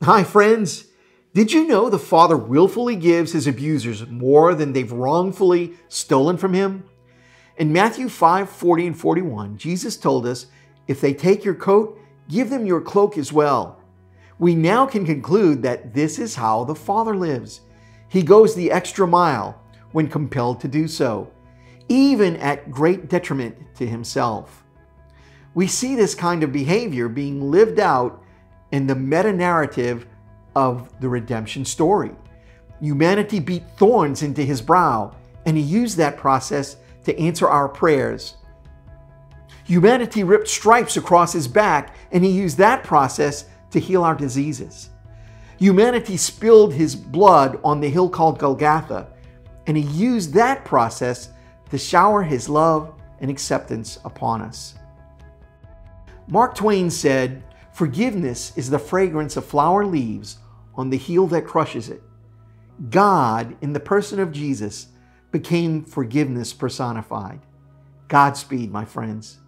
Hi, friends. Did you know the Father willfully gives his abusers more than they've wrongfully stolen from him? In Matthew 5:40 and 41, Jesus told us, if they take your coat, give them your cloak as well. We now can conclude that this is how the Father lives. He goes the extra mile when compelled to do so, even at great detriment to himself. We see this kind of behavior being lived out in the meta-narrative of the redemption story. Humanity beat thorns into his brow, and he used that process to answer our prayers. Humanity ripped stripes across his back, and he used that process to heal our diseases. Humanity spilled his blood on the hill called Golgotha, and he used that process to shower his love and acceptance upon us. Mark Twain said, "Forgiveness is the fragrance of flower leaves on the heel that crushes it." God, in the person of Jesus, became forgiveness personified. Godspeed, my friends.